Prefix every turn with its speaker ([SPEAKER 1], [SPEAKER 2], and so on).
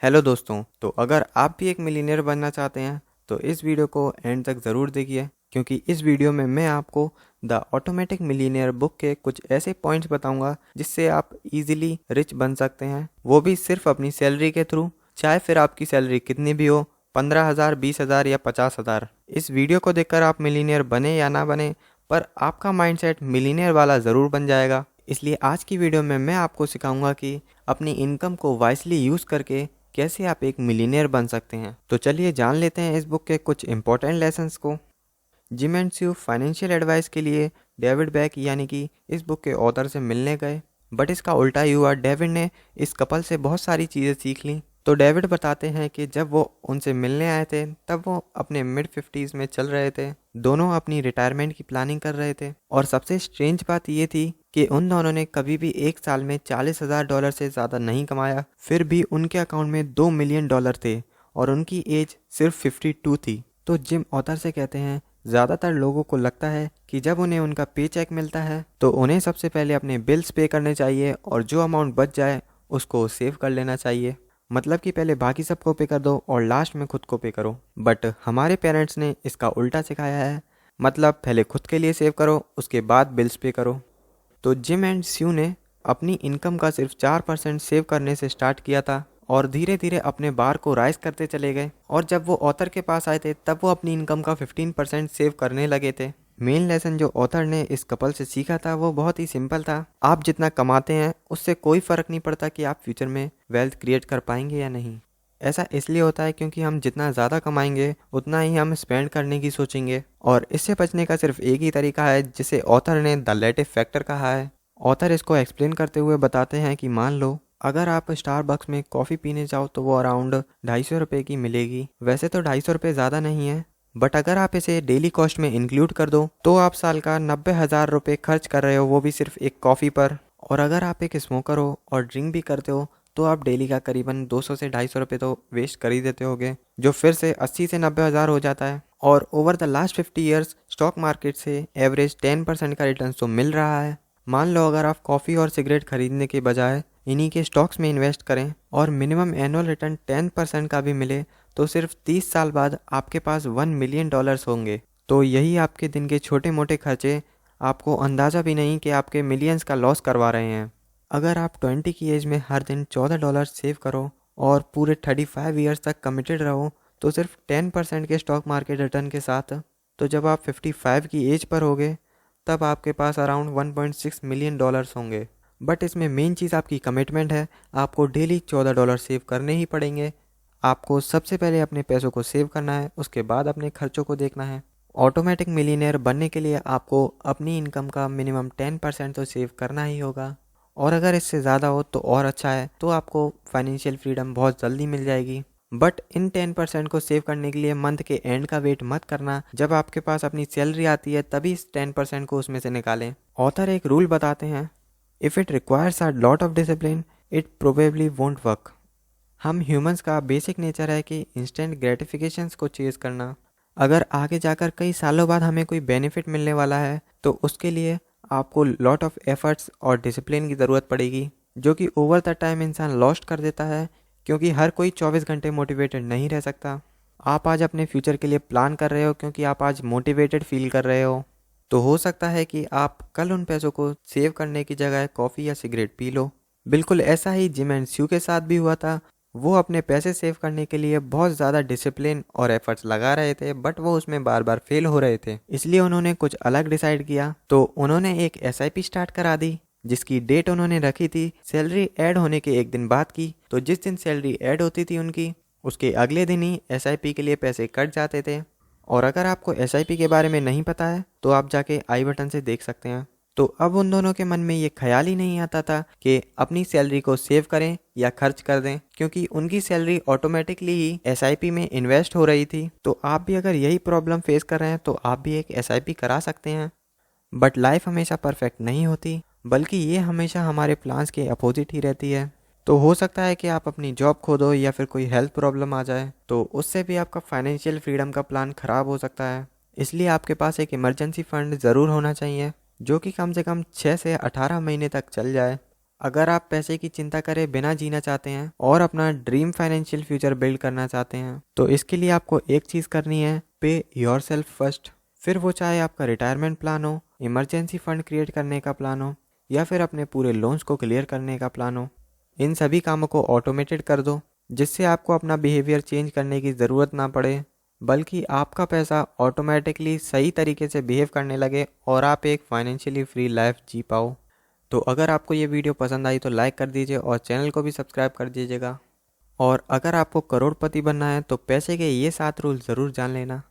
[SPEAKER 1] Hello दोस्तों। तो अगर आप भी एक मिलीनियर बनना चाहते हैं तो इस वीडियो को एंड तक ज़रूर देखिए, क्योंकि इस वीडियो में मैं आपको द ऑटोमेटिक मिलीनियर बुक के कुछ ऐसे पॉइंट्स बताऊंगा जिससे आप इजीली रिच बन सकते हैं, वो भी सिर्फ अपनी सैलरी के थ्रू। चाहे फिर आपकी सैलरी कितनी भी हो, 15,000, 20,000 या 50,000। इस वीडियो को देखकर आप मिलीनियर बने या ना बने, पर आपका माइंडसेट मिलीनियर वाला ज़रूर बन जाएगा। इसलिए आज की वीडियो में मैं आपको सिखाऊंगा कि अपनी इनकम को वाइसली यूज़ करके कैसे आप एक मिलीनियर बन सकते हैं। तो चलिए जान लेते हैं इस बुक के कुछ इंपॉर्टेंट लेसन्स को। Jim and Sue financial advice के लिए डेविड बैक यानी कि इस बुक के ऑथर से मिलने गए, बट इसका उल्टा ही हुआ। डेविड ने इस कपल से बहुत सारी चीज़ें सीख ली। तो डेविड बताते हैं कि जब वो उनसे मिलने आए थे तब वो अपने मिड 50s में चल रहे थे। दोनों अपनी रिटायरमेंट की प्लानिंग कर रहे थे, और सबसे स्ट्रेंज बात ये थी कि उन दोनों ने कभी भी एक साल में $40,000 से ज़्यादा नहीं कमाया। फिर भी उनके अकाउंट में $2 मिलियन थे और उनकी एज सिर्फ 52 थी। तो जिम ऑथर से कहते हैं, ज़्यादातर लोगों को लगता है कि जब उन्हें उनका पे चेक मिलता है तो उन्हें सबसे पहले अपने बिल्स पे करने चाहिए और जो अमाउंट बच जाए उसको सेव कर लेना चाहिए। मतलब कि पहले बाकी सबको पे कर दो और लास्ट में खुद को पे करो। बट हमारे पेरेंट्स ने इसका उल्टा सिखाया है, मतलब पहले खुद के लिए सेव करो, उसके बाद बिल्स पे करो। तो जिम एंड स्यू ने अपनी इनकम का सिर्फ 4% सेव करने से स्टार्ट किया था और धीरे धीरे अपने बार को राइज करते चले गए। और जब वो ऑथर के पास आए थे तब वो अपनी इनकम का 15% सेव करने लगे थे। मेन लेसन जो ऑथर ने इस कपल से सीखा था वो बहुत ही सिंपल था। आप जितना कमाते हैं उससे कोई फ़र्क नहीं पड़ता कि आप फ्यूचर में वेल्थ क्रिएट कर पाएंगे या नहीं। ऐसा इसलिए होता है क्योंकि हम जितना ज़्यादा कमाएंगे उतना ही हम स्पेंड करने की सोचेंगे, और इससे बचने का सिर्फ एक ही तरीका है जिसे ऑथर ने द लेटिव फैक्टर कहा है। ऑथर इसको एक्सप्लेन करते हुए बताते हैं कि मान लो अगर आप स्टारबक्स में कॉफ़ी पीने जाओ तो वो अराउंड 250 रुपये की मिलेगी। वैसे तो 250 रुपये ज़्यादा नहीं है, बट अगर आप इसे डेली कॉस्ट में इंक्लूड कर दो तो आप साल का 90,000 रुपये खर्च कर रहे हो, वो भी सिर्फ एक कॉफ़ी पर। और अगर आप एक स्मोकर हो और ड्रिंक भी करते हो तो आप डेली का करीबन 200 से 250 रुपये तो वेस्ट कर ही देते होगे, जो फिर से 80 से 90,000 हो जाता है। और over the last 50 years stock market से एवरेज 10% का रिटर्न तो मिल रहा है। मान लो अगर आप कॉफ़ी और सिगरेट खरीदने के बजाय इन्हीं के स्टॉक्स में इन्वेस्ट करें और मिनिमम एनुअल रिटर्न 10% का भी मिले तो सिर्फ 30 साल बाद आपके पास $1 मिलियन होंगे। तो यही आपके दिन के छोटे मोटे खर्चे आपको अंदाज़ा भी नहीं कि आपके मिलियंस का लॉस करवा रहे हैं। अगर आप 20 की एज में हर दिन $14 सेव करो और पूरे 35 ईयर्स तक कमिटेड रहो तो सिर्फ 10% के स्टॉक मार्केट रिटर्न के साथ, तो जब आप 55 की एज पर होगे तब आपके पास अराउंड $1.6 मिलियन होंगे। बट इसमें मेन चीज़ आपकी कमिटमेंट है। आपको डेली $14 सेव करने ही पड़ेंगे। आपको सबसे पहले अपने पैसों को सेव करना है, उसके बाद अपने खर्चों को देखना है। ऑटोमेटिक मिलीनियर बनने के लिए आपको अपनी इनकम का मिनिमम 10% तो सेव करना ही होगा, और अगर इससे ज़्यादा हो तो और अच्छा है, तो आपको फाइनेंशियल फ्रीडम बहुत जल्दी मिल जाएगी। बट इन 10% को सेव करने के लिए मंथ के एंड का वेट मत करना। जब आपके पास अपनी सैलरी आती है तभी इस 10% को उसमें से निकालें। ऑथर एक रूल बताते हैं, if it requires a lot of discipline it probably won't work. हम ह्यूमंस का बेसिक नेचर है कि इंस्टेंट ग्रेटिफिकेशंस को चेज़ करना। अगर आगे जाकर कई सालों बाद हमें कोई बेनिफिट मिलने वाला है तो उसके लिए आपको लॉट ऑफ एफर्ट्स और डिसिप्लिन की ज़रूरत पड़ेगी, जो कि ओवर द टाइम इंसान लॉस्ट कर देता है, क्योंकि हर कोई 24 घंटे मोटिवेटेड नहीं रह सकता। आप आज अपने फ्यूचर के लिए प्लान कर रहे हो क्योंकि आप आज मोटिवेटेड फील कर रहे हो, तो हो सकता है कि आप कल उन पैसों को सेव करने की जगह कॉफ़ी या सिगरेट पी लो। बिल्कुल ऐसा ही जिम एंड स्यू के साथ भी हुआ था। वो अपने पैसे सेव करने के लिए बहुत ज़्यादा डिसिप्लिन और एफर्ट्स लगा रहे थे, बट वो उसमें बार बार फेल हो रहे थे। इसलिए उन्होंने कुछ अलग डिसाइड किया। तो उन्होंने एक एसआईपी स्टार्ट करा दी, जिसकी डेट उन्होंने रखी थी सैलरी ऐड होने के एक दिन बाद की। तो जिस दिन सैलरी ऐड होती थी उनकी, उसके अगले दिन ही एसआईपी के लिए पैसे कट जाते थे। और अगर आपको एसआईपी के बारे में नहीं पता है तो आप जाके आई बटन से देख सकते हैं। तो अब उन दोनों के मन में ये ख्याल ही नहीं आता था कि अपनी सैलरी को सेव करें या खर्च कर दें, क्योंकि उनकी सैलरी ऑटोमेटिकली ही एसआईपी में इन्वेस्ट हो रही थी। तो आप भी अगर यही प्रॉब्लम फेस कर रहे हैं तो आप भी एक एसआईपी करा सकते हैं। बट लाइफ हमेशा परफेक्ट नहीं होती, बल्कि ये हमेशा हमारे प्लान्स के अपोजिट ही रहती है। तो हो सकता है कि आप अपनी जॉब खो दो या फिर कोई हेल्थ प्रॉब्लम आ जाए, तो उससे भी आपका फाइनेंशियल फ्रीडम का प्लान ख़राब हो सकता है। इसलिए आपके पास एक इमरजेंसी फंड ज़रूर होना चाहिए, जो कि कम से कम 6 से 18 महीने तक चल जाए। अगर आप पैसे की चिंता करे बिना जीना चाहते हैं और अपना ड्रीम फाइनेंशियल फ्यूचर बिल्ड करना चाहते हैं तो इसके लिए आपको एक चीज़ करनी है, पे योरसेल्फ फर्स्ट। फिर वो चाहे आपका रिटायरमेंट प्लान हो, इमरजेंसी फंड क्रिएट करने का प्लान हो या फिर अपने पूरे लोन्स को क्लियर करने का प्लान हो, इन सभी कामों को ऑटोमेटेड कर दो, जिससे आपको अपना बिहेवियर चेंज करने की ज़रूरत ना पड़े, बल्कि आपका पैसा ऑटोमेटिकली सही तरीके से बिहेव करने लगे और आप एक फाइनेंशियली फ्री लाइफ जी पाओ। तो अगर आपको ये वीडियो पसंद आई तो लाइक कर दीजिए और चैनल को भी सब्सक्राइब कर दीजिएगा। और अगर आपको करोड़पति बनना है तो पैसे के ये 7 रूल ज़रूर जान लेना।